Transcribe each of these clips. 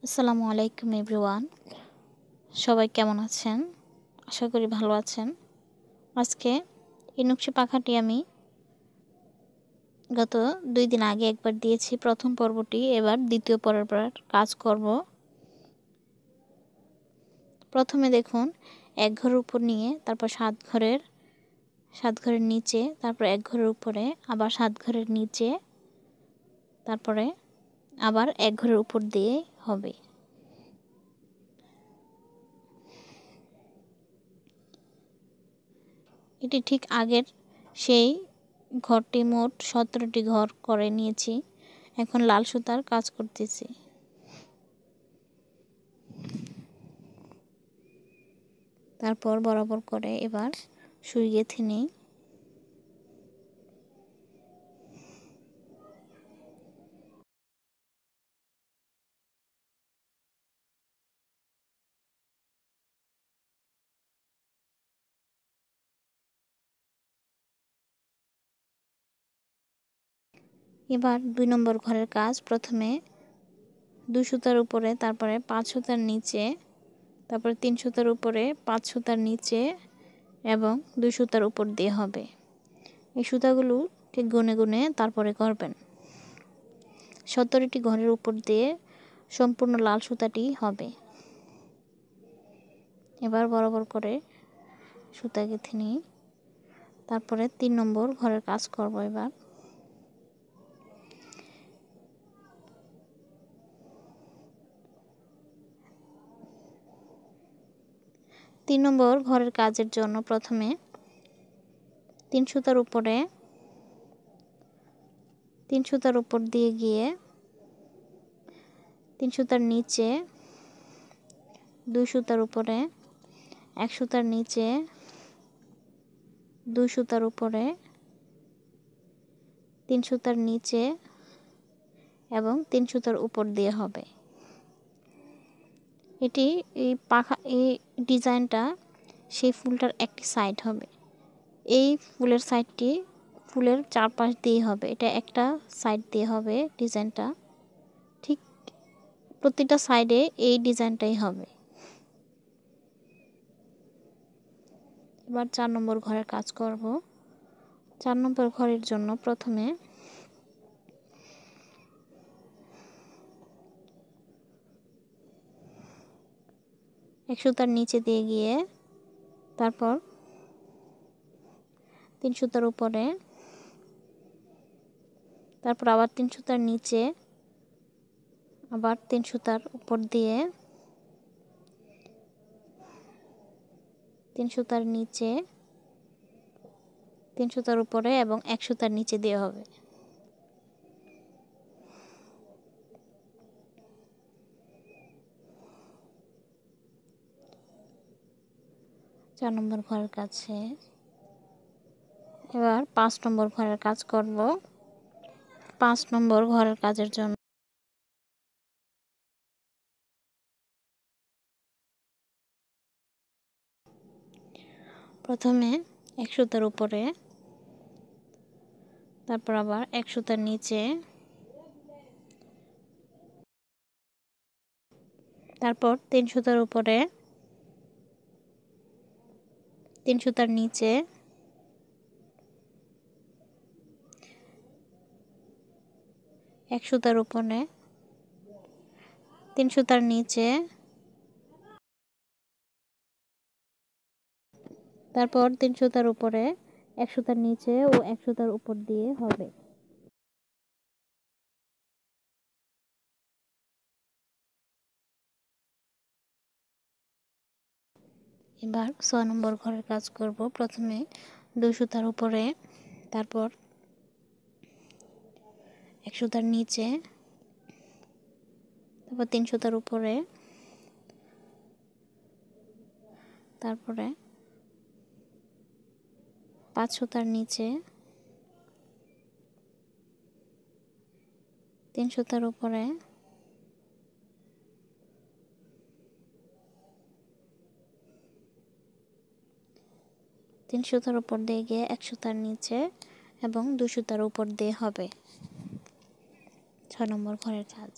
আসসালামু আলাইকুম এভরিওয়ান, সবাই কেমন আছেন? আশা করি ভালো আছেন। আজকে এই নকশি পাখাটি আমি গত 2 দিন আগে একবার দিয়েছি প্রথম পর্বটি, এবার দ্বিতীয় পর্বের কাজ করব। প্রথমে দেখুন, এক ঘরের উপর নিয়ে তারপর 7 ঘরের নিচে, তারপর এক ঘরের উপরে, আবার 7 ঘরের নিচে, তারপরে আবার এক ঘরের উপর দিয়ে হবে। এটি ঠিক আগের সেই ঘরটি মোট 17টি ঘর করে নিয়েছি। এখন লাল সুতার কাজ করতেছি। তারপর বরাবর করে এবার সুই গেঁথে নিই। এবার 2 নম্বর ঘরের কাজ। প্রথমে 2 সুতার উপরে, তারপরে 5 সুতার নিচে, তারপরে 3 সুতার উপরে, 5 সুতার নিচে এবং 2 সুতার উপর দিয়ে হবে। এই সুতাগুলো ঠিক গুনে গুনে তারপরে করবেন। 17টি ঘরের উপর দিয়ে সম্পূর্ণ লাল সুতাটি হবে। এবার বরাবর করে সুতা গেঁথে নিই। তারপরে 3 নম্বর ঘরের কাজ করব। এবার 3 নম্বর ঘরের কাজের জন্য প্রথমে 3 সুতার উপরে, 3 সুতার উপর দিয়ে গিয়ে 3 সুতার নিচে, 2 সুতার উপরে, 1 সুতার নিচে, 2 সুতার উপরে, 3 সুতার নিচে এবং 3 সুতার উপর দিয়ে হবে। এটি এই ডিজাইনটা সেই ফুলটার একটি সাইড হবে। এই ফুলের সাইডটি ফুলের চারপাশ দিয়ে হবে। এটা একটা সাইড দিয়ে হবে ডিজাইনটা। ঠিক প্রতিটা সাইডে এই ডিজাইনটাই হবে। এবার 4 নম্বর ঘরের কাজ করব। 4 নম্বর ঘরের জন্য প্রথমে এক সুতার নিচে দিয়ে গিয়ে, তারপর 3 সুতার উপরে, তারপর আবার 3 সুতার নিচে, আবার 3 সুতার উপর দিয়ে, 3 সুতার নিচে, 3 সুতার উপরে এবং 1 সুতার নিচে দিয়ে হবে। চার নম্বর ঘরের কাছে এবার 5 নম্বর ঘরের কাজ করব। 5 নম্বর ঘরের কাজের জন্য প্রথমে 1 সুতার উপরে, তারপর আবার 1 সুতার নিচে, তারপর 3 সুতার উপরে, 3 সুতার নিচে, 1 সুতার উপরে, 3 সুতার নিচে, তারপর 3 সুতার উপরে, 1 সুতার নিচে ও 1 সুতার উপর দিয়ে হবে। এবার 6 নম্বর ঘরের কাজ করব। প্রথমে 2 সুতার উপরে, তারপর 1 সুতার নিচে, তারপর 3 সুতার উপরে, তারপরে 5 সুতার নিচে, 3 সুতার উপরে, 3 সুতার উপর দিয়ে গিয়ে 1 সুতার নিচে এবং 2 সুতার উপর দিয়ে হবে 6 নম্বর ঘরের কাজ।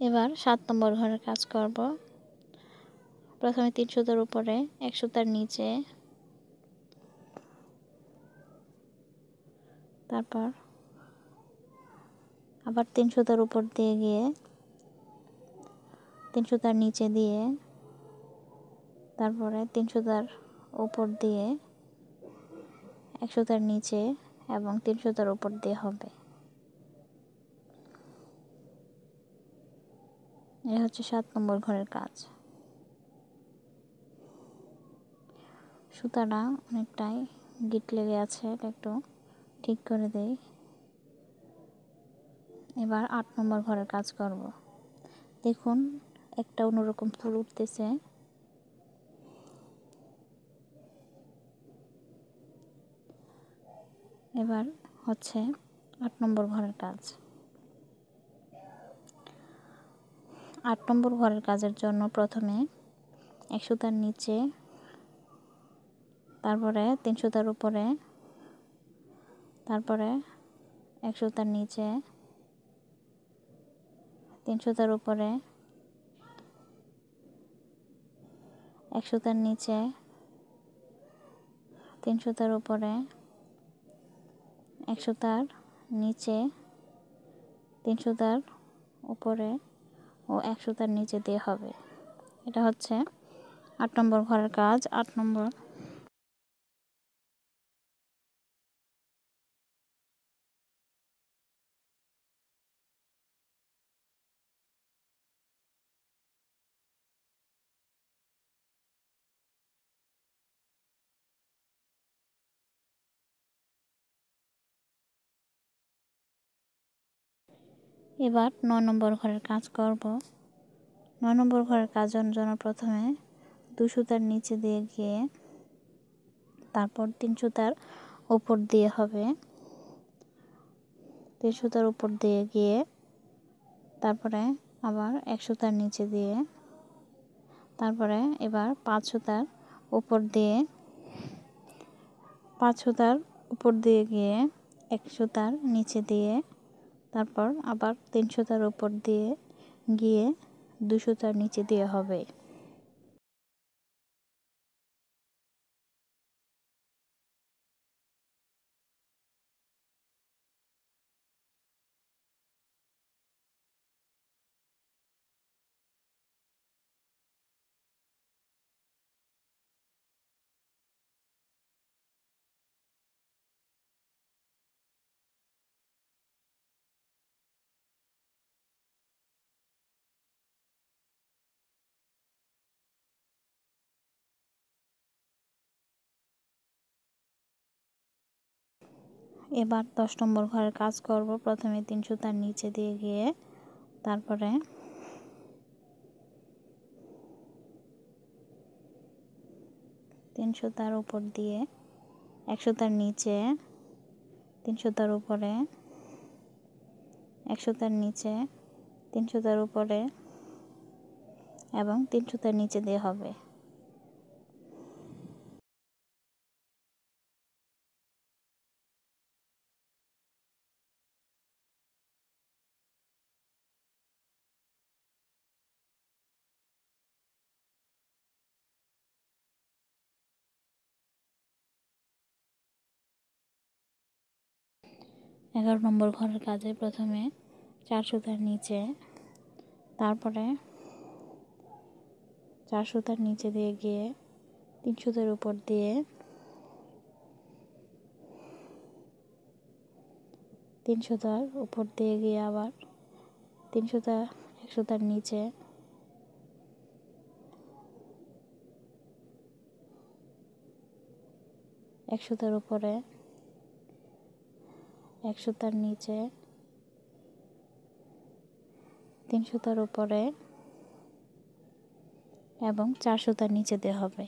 এবার 7 নম্বর ঘরের কাজ করব। প্রথমে 3 সুতার উপরে 1 সুতার নিচে, তারপর আবার 3 সুতার উপর দিয়ে গিয়ে 3 সুতার নিচে দিয়ে, তারপরে 3 সুতার উপর দিয়ে 1 সুতার নিচে এবং 3 সুতার উপর দিয়ে হবে। এটা হচ্ছে 7 নম্বর ঘরের কাজ। সুতাটা অনেকটাই গিট লেগে আছে, এটা একটু ঠিক করে দেই। এবার 8 নম্বর ঘরের কাজ করব। দেখুন একটা অন্যরকম ফুল উঠতেছে। এবার হচ্ছে 8 নম্বর ঘরের কাজ। 8 নম্বর ঘরের কাজের জন্য প্রথমে 1 সুতার নিচে, তারপরে 3 সুতার উপরে, তারপরে 1 সুতার নিচে, 3 সুতার উপরে, 1 সুতার নিচে, 3 সুতার উপরে, 1 সুতার নিচে, 3 সুতার উপরে ও 1 সুতার নিচে দিয়ে হবে। এটা হচ্ছে 8 নম্বর ঘরের কাজ। 8 নম্বর। এবার 9 নম্বর ঘরের কাজ করব। 9 নম্বর ঘরের কাজের জন্য প্রথমে 2 সুতার নিচে দিয়ে গিয়ে, তারপর 3 সুতার উপর দিয়ে হবে, 3 সুতার উপর দিয়ে গিয়ে, তারপরে আবার 1 সুতার নিচে দিয়ে, তারপরে এবার 5 সুতার উপর দিয়ে, 5 সুতার উপর দিয়ে গিয়ে 1 সুতার নিচে দিয়ে, তারপর আবার 3 সুতার উপর দিয়ে গিয়ে 2 সুতার নিচে দিয়ে হবে। এবার 10 নম্বর ঘরের কাজ করব। প্রথমে 3 সুতার নিচে দিয়ে গিয়ে, তারপরে 3 সুতার উপর দিয়ে 1 সুতার নিচে, 3 সুতার উপরে, 1 সুতার নিচে, 3 সুতার উপরে এবং 3 সুতার নিচে দিয়ে হবে। এগারো নম্বর ঘরের কাজে প্রথমে 4 সুতার নিচে, তারপরে 4 সুতার নিচে দিয়ে গিয়ে 3 সুতার উপর দিয়ে, 3 সুতার উপর দিয়ে গিয়ে আবার 3 সুতা, 1 সুতার নিচে, 1 সুতার উপরে, 1 সুতার নিচে, 3 সুতার উপরে এবং 4 সুতার নিচে দিয়ে হবে।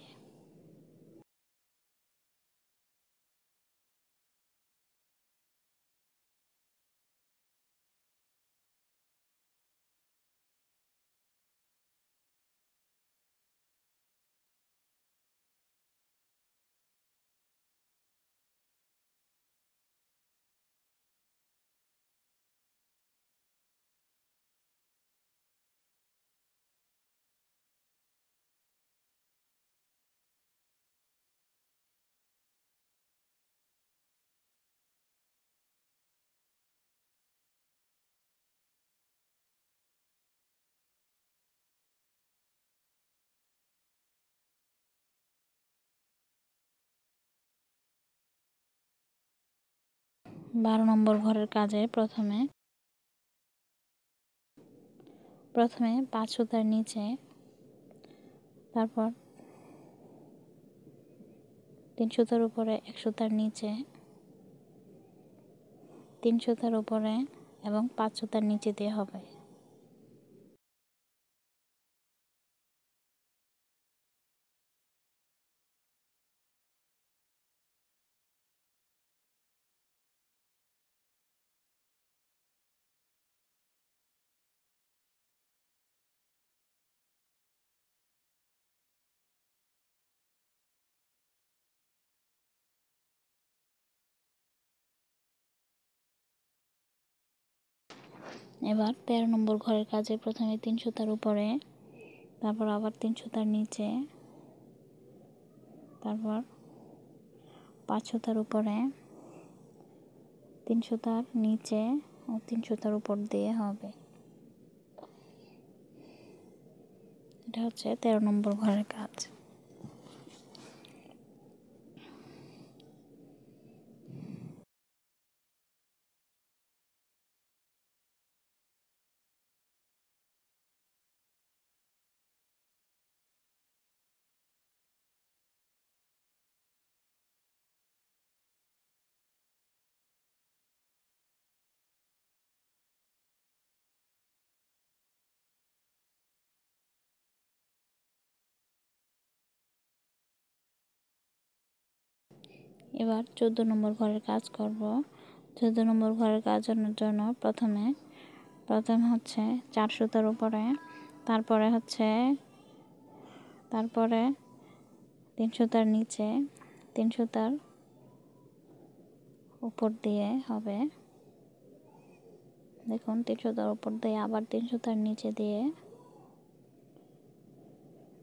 12 নম্বর ঘরের কাজে প্রথমে 5 সুতার নিচে, তারপর 3 সুতার উপরে 1 সুতার নিচে, 3 সুতার উপরে এবং 5 সুতার নিচে দিয়ে হবে। এবার 13 নম্বর ঘরের কাজে প্রথমে 3 সুতার উপরে, তারপর আবার 3 সুতার নিচে, তারপর 5 সুতার উপরে, 3 সুতার নিচে ও 3 সুতার উপর দিয়ে হবে। এটা হচ্ছে 13 নম্বর ঘরের কাজ। এবার 14 নম্বর ঘরের কাজ করব। 14 নম্বর ঘরের কাজের জন্য প্রথমে হচ্ছে 4 সুতার উপরে, তারপরে 3 সুতার নিচে, 3 সুতার উপর দিয়ে হবে। দেখুন 3 সুতার উপর দিয়ে আবার 3 সুতার নিচে দিয়ে,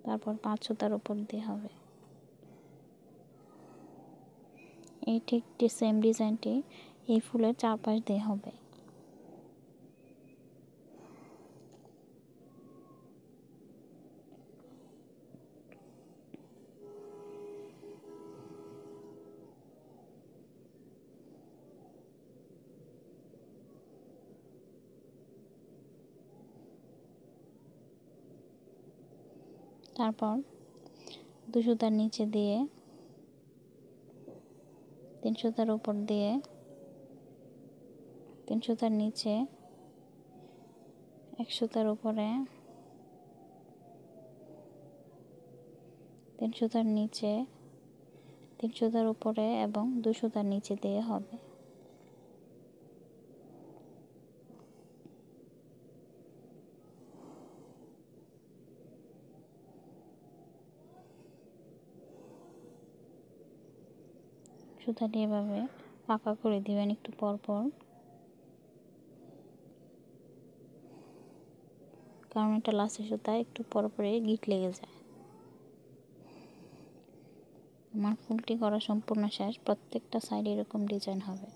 তারপর 5 সুতার উপর দিয়ে হবে। এই ঠিক সেম ডিজাইনটি এই ফুলের চারপাশ দিয়ে হবে। তারপর 2 সুতার নিচে দিয়ে, 3 সুতার উপর দিয়ে, 3 সুতার নিচে, 1 সুতার উপরে, 3 সুতার নিচে, 3 সুতার উপরে এবং 2 সুতার নিচে দিয়ে হবে। সুতাটি এভাবে ফাঁকা করে দিবেন একটু পর পর, কারণ এটা লাস্টের সুতা একটু পর পরে গিট লেগে যায়। আমার ফুলটি করা সম্পূর্ণ শেষ। প্রত্যেকটা সাইডে এরকম ডিজাইন হবে।